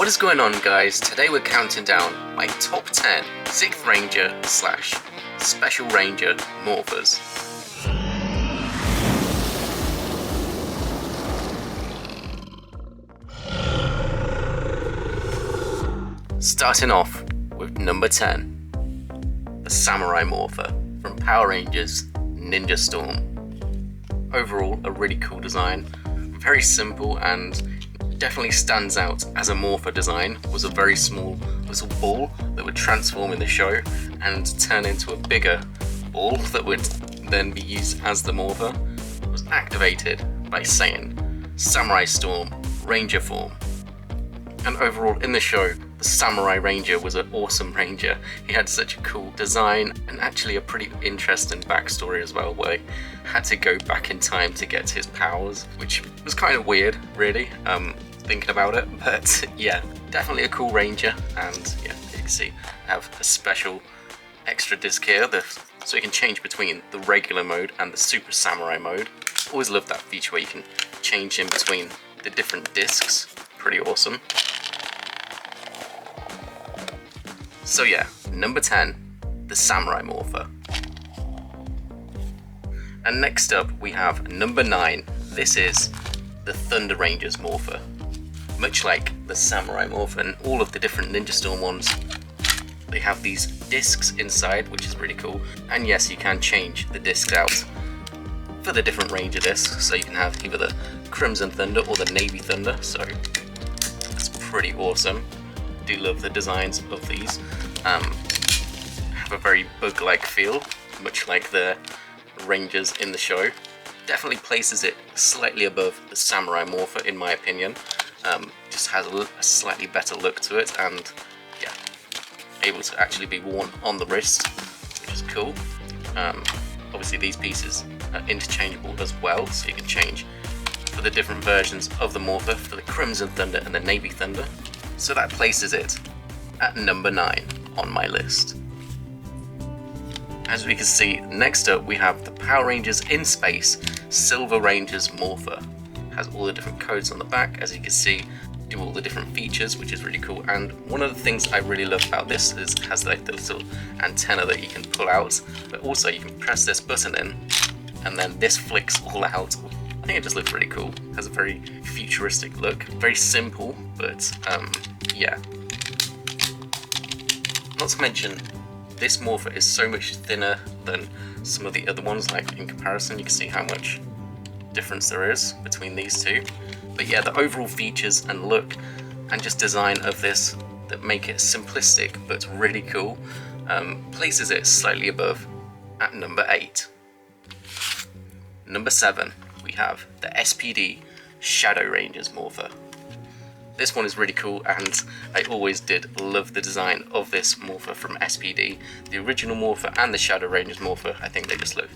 What is going on, guys? Today we're counting down my top 10 6th Ranger / Special Ranger Morphers. Starting off with number 10, the Samurai Morpher from Power Rangers Ninja Storm. Overall, a really cool design, very simple, and definitely stands out as a Morpher design. Was a very small little ball that would transform in the show and turn into a bigger ball that would then be used as the Morpher. It was activated by saying Samurai Storm Ranger form. And overall in the show, the Samurai Ranger was an awesome Ranger. He had such a cool design and actually a pretty interesting backstory as well, where he had to go back in time to get his powers, which was kind of weird, really, thinking about it. But yeah, definitely a cool Ranger. And yeah, you can see I have a special extra disc here, so you can change between the regular mode and the Super Samurai mode. Always loved that feature where you can change in between the different discs. Pretty awesome. So yeah, number 10, the Samurai Morpher. And next up we have number 9, this is the Thunder Rangers Morpher. Much like the Samurai Morpher and all of the different Ninja Storm ones, they have these discs inside, which is really cool. And yes, you can change the discs out for the different Ranger discs, so you can have either the Crimson Thunder or the Navy Thunder, so that's pretty awesome. Do love the designs of these. Have a very bug-like feel, much like the Rangers in the show. Definitely places it slightly above the Samurai Morpher in my opinion. Just has a slightly better look to it, and yeah, able to actually be worn on the wrist, which is cool. Obviously these pieces are interchangeable as well, so you can change for the different versions of the Morpher, for the Crimson Thunder and the Navy Thunder. So that places it at number 9 on my list. As we can see, next up we have the Power Rangers in Space Silver Rangers Morpher. Has all the different codes on the back, as you can see, do all the different features, which is really cool. And one of the things I really love about this is it has like the little antenna that you can pull out, but also you can press this button in and then this flicks all out. I think it just looks really cool. Has a very futuristic look, very simple, but yeah. Not to mention, this Morpher is so much thinner than some of the other ones. Like in comparison, you can see how much difference there is between these two. But yeah, the overall features and look and just design of this that make it simplistic but really cool places it slightly above at number 8. Number 7, we have the SPD Shadow Rangers Morpher. This one is really cool, and I always did love the design of this Morpher from SPD. The original Morpher and the Shadow Rangers Morpher, I think they just look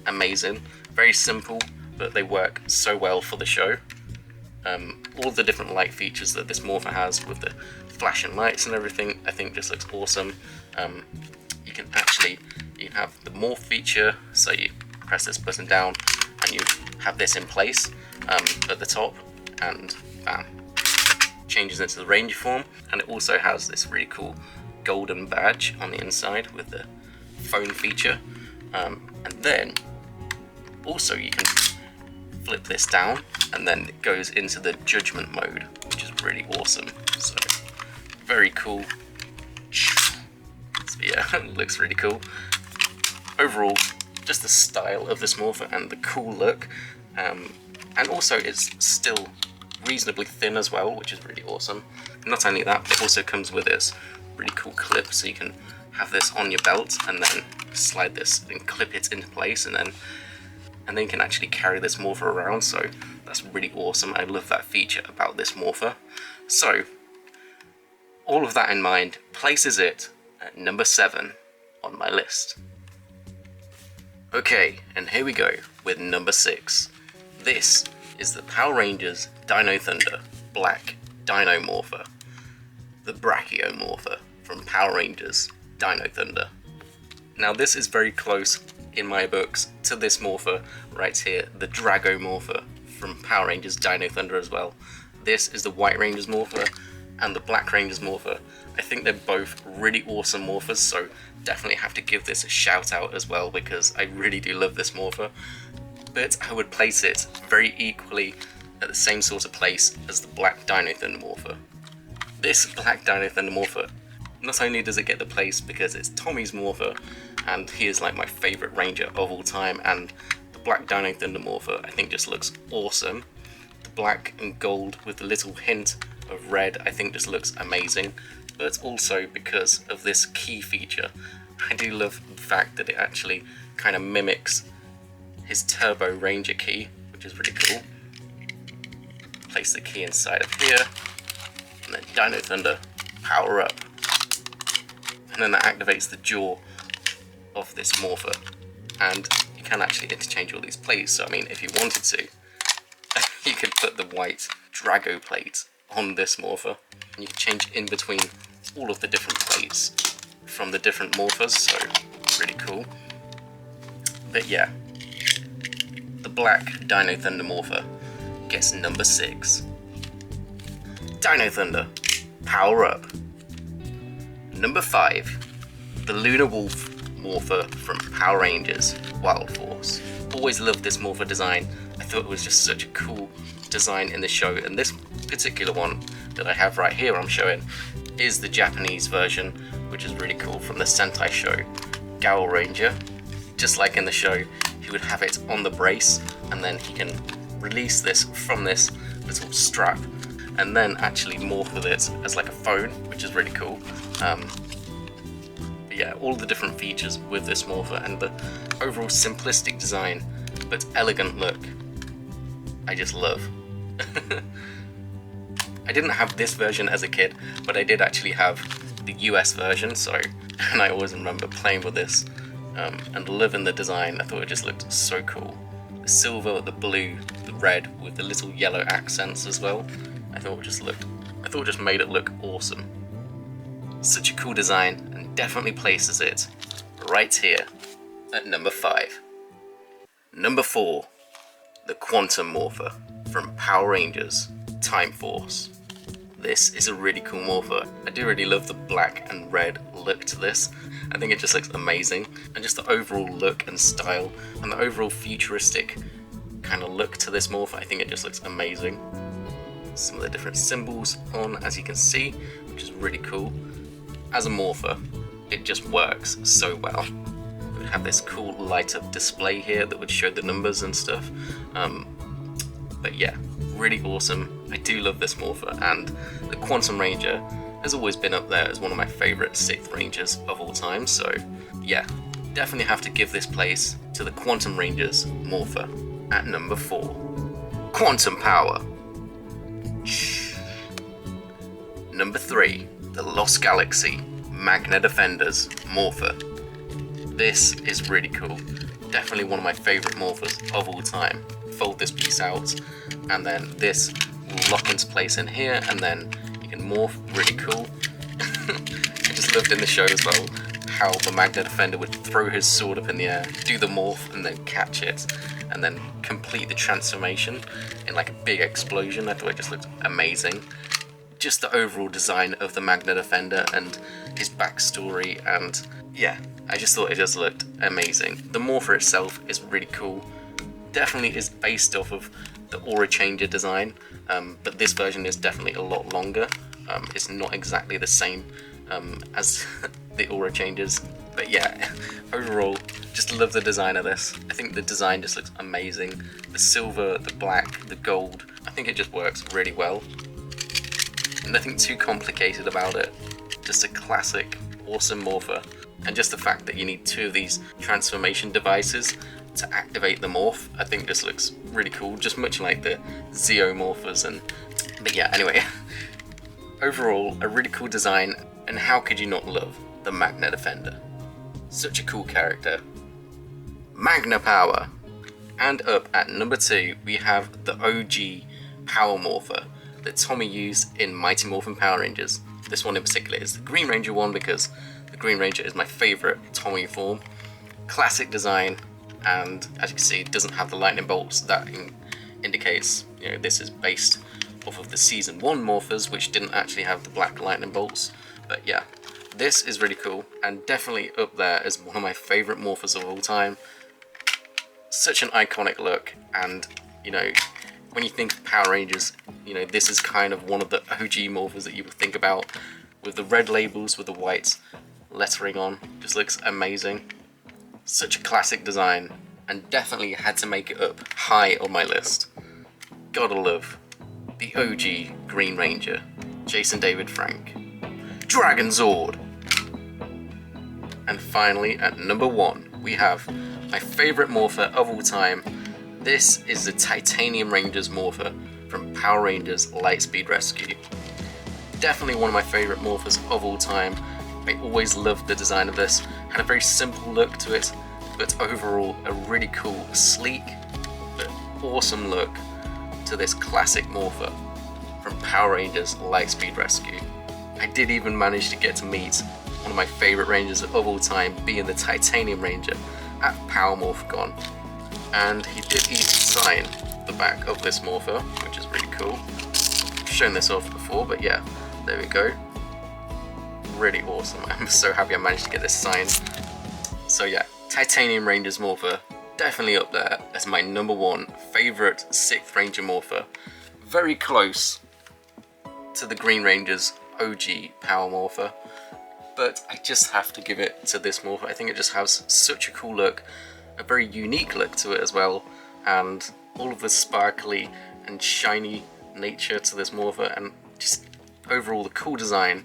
amazing. Very simple, but they work so well for the show. All the different light features that this Morpher has with the flashing lights and everything, I think just looks awesome. You can have the morph feature, so you press this button down and you have this in place at the top, and bam, changes into the Ranger form. And it also has this really cool golden badge on the inside with the phone feature, and then also you can flip this down and then it goes into the judgment mode, which is really awesome. So very cool. So yeah, it looks really cool. Overall, just the style of this Morpher and the cool look, and also it's still reasonably thin as well, which is really awesome. Not only that, but it also comes with this really cool clip, so you can have this on your belt and then slide this and clip it into place, and then you can actually carry this Morpher around. So that's really awesome. I love that feature about this Morpher. So all of that in mind places it at number 7 on my list. Okay, and here we go with number 6. This is the Power Rangers Dino Thunder Black Dino Morpher, the Brachio Morpher from Power Rangers Dino Thunder. Now this is very close in my books to this Morpher right here, the Drago Morpher from Power Rangers Dino Thunder as well. This is the White Rangers Morpher, and the Black Rangers Morpher. I think they're both really awesome Morphers, so definitely have to give this a shout out as well, because I really do love this Morpher. But I would place it very equally at the same sort of place as the Black Dino Thunder Morpher. This Black Dino Thunder Morpher, not only does it get the place because it's Tommy's Morpher, and he is like my favourite ranger of all time, and the Black Dino Thunder Morpher I think just looks awesome. The black and gold with a little hint of red I think just looks amazing, but also because of this key feature. I do love the fact that it actually kind of mimics his Turbo Ranger key, which is really cool. Place the key inside of here, and then Dino Thunder, power up. And then that activates the jaw of this Morpher. And you can actually interchange all these plates, so I mean, if you wanted to, you could put the white Drago plate on this Morpher, and you can change in between all of the different plates from the different Morphers, so really cool. But yeah, the Black Dino Thunder Morpher gets number 6. Dino Thunder, power up. Number 5, the Lunar Wolf Morpher from Power Rangers Wild Force. Always loved this Morpher design. I thought it was just such a cool design in the show, and this particular one that I have right here I'm showing is the Japanese version, which is really cool, from the Sentai show Gao Ranger. Just like in the show, he would have it on the brace, and then he can release this from this little strap and then actually morph with it as like a phone, which is really cool. But yeah, all the different features with this Morpher and the overall simplistic design but elegant look, I just love. I didn't have this version as a kid, but I did actually have the US version, and I always remember playing with this and loving the design. I thought it just looked so cool. The silver, the blue, the red with the little yellow accents as well. I thought it just made it look awesome. Such a cool design, and definitely places it right here at number 5. Number 4, the Quantum Morpher from Power Rangers Time Force. This is a really cool Morpher. I do really love the black and red look to this. I think it just looks amazing, and just the overall look and style and the overall futuristic kind of look to this Morpher, I think it just looks amazing. Some of the different symbols on, as you can see, which is really cool. As a Morpher, it just works so well. We would have this cool light up display here that would show the numbers and stuff. But yeah, really awesome. I do love this Morpher, and the Quantum Ranger has always been up there as one of my favourite 6th Rangers of all time, so yeah, definitely have to give this place to the Quantum Rangers Morpher at number 4. Quantum Power. Number 3, the Lost Galaxy Magna Defenders Morpher. This is really cool. Definitely one of my favourite Morphers of all time. Fold this piece out, and then this will lock into place in here, and then you can morph. Really cool. I just loved in the show as well how the Magna Defender would throw his sword up in the air, do the morph, and then catch it, and then complete the transformation in like a big explosion. I thought it just looked amazing. Just the overall design of the Magna Defender and his backstory, and yeah, I just thought it just looked amazing. The Morpher itself is really cool. Definitely is based off of the Aura Changer design, but this version is definitely a lot longer. It's not exactly the same as the Aura Changers, but yeah, overall, just love the design of this. I think the design just looks amazing. The silver, the black, the gold, I think it just works really well. Nothing too complicated about it, just a classic, awesome Morpher. And just the fact that you need 2 of these transformation devices to activate the morph, I think this looks really cool, just much like the Zeo Morphers. But yeah, anyway, overall, a really cool design, and how could you not love the Magna Defender? Such a cool character. Magna Power. And up at number 2, we have the OG Power Morpher that Tommy used in Mighty Morphin Power Rangers. This one in particular is the Green Ranger one, because the Green Ranger is my favourite Tommy form. Classic design, and as you can see, it doesn't have the lightning bolts. That indicates, this is based off of the Season 1 Morphers, which didn't actually have the black lightning bolts. But yeah, this is really cool, and definitely up there as one of my favourite Morphers of all time. Such an iconic look, and you know, when you think of Power Rangers, you know, this is kind of one of the OG Morphers that you would think about, with the red labels with the white lettering on. Just looks amazing. Such a classic design, and definitely had to make it up high on my list. Gotta love the OG Green Ranger, Jason David Frank. Dragon Zord! And finally, at number 1, we have my favourite Morpher of all time. This is the Titanium Rangers Morpher from Power Rangers Lightspeed Rescue. Definitely one of my favourite Morphers of all time. I always loved the design of this. Had a very simple look to it, but overall a really cool, sleek, but awesome look to this classic Morpher from Power Rangers Lightspeed Rescue. I did even manage to get to meet one of my favourite Rangers of all time, being the Titanium Ranger, at Power MorphCon. And he did even sign the back of this Morpher, which is really cool. I've shown this off before, but yeah, there we go. Really awesome. I'm so happy I managed to get this signed. So yeah, Titanium Rangers Morpher, definitely up there as my number 1 favourite 6th Ranger Morpher. Very close to the Green Ranger's OG Power Morpher, but I just have to give it to this Morpher. I think it just has such a cool look, a very unique look to it as well, and all of the sparkly and shiny nature to this Morpher, and just overall the cool design.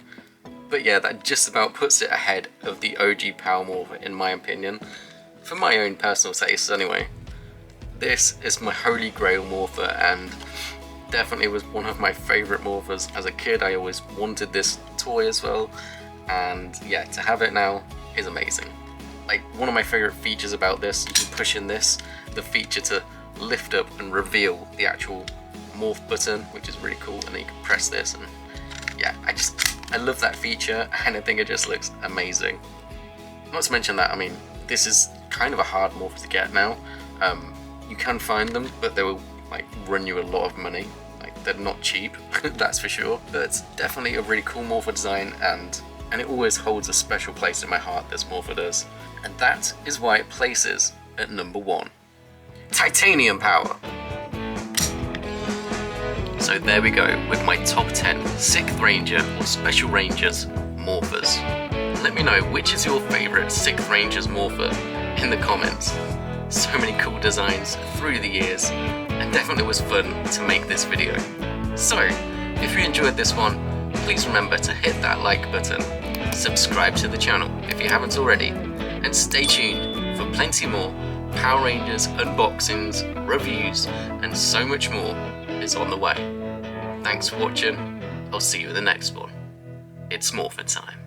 But yeah, that just about puts it ahead of the OG Power Morpher in my opinion, for my own personal tastes anyway. This is my holy grail Morpher, and definitely was one of my favourite Morphers as a kid. I always wanted this toy as well, and yeah, to have it now is amazing. Like, one of my favourite features about this, you can push in this, the feature to lift up and reveal the actual morph button, which is really cool, and then you can press this, and yeah, I love that feature, and I think it just looks amazing. Not to mention that, I mean, this is kind of a hard Morpher to get now. You can find them, but they will like run you a lot of money. Like, they're not cheap, that's for sure. But it's definitely a really cool Morpher design, and it always holds a special place in my heart, this Morpher does. And that is why it places at number 1. Titanium Power! So there we go, with my top 10 6th Ranger or Special Rangers Morphers. Let me know which is your favourite 6th Rangers Morpher in the comments. So many cool designs through the years, and definitely was fun to make this video. So, if you enjoyed this one, please remember to hit that like button, subscribe to the channel if you haven't already, and stay tuned for plenty more Power Rangers unboxings, reviews, and so much more is on the way. Thanks for watching, I'll see you in the next one. It's Morpher time.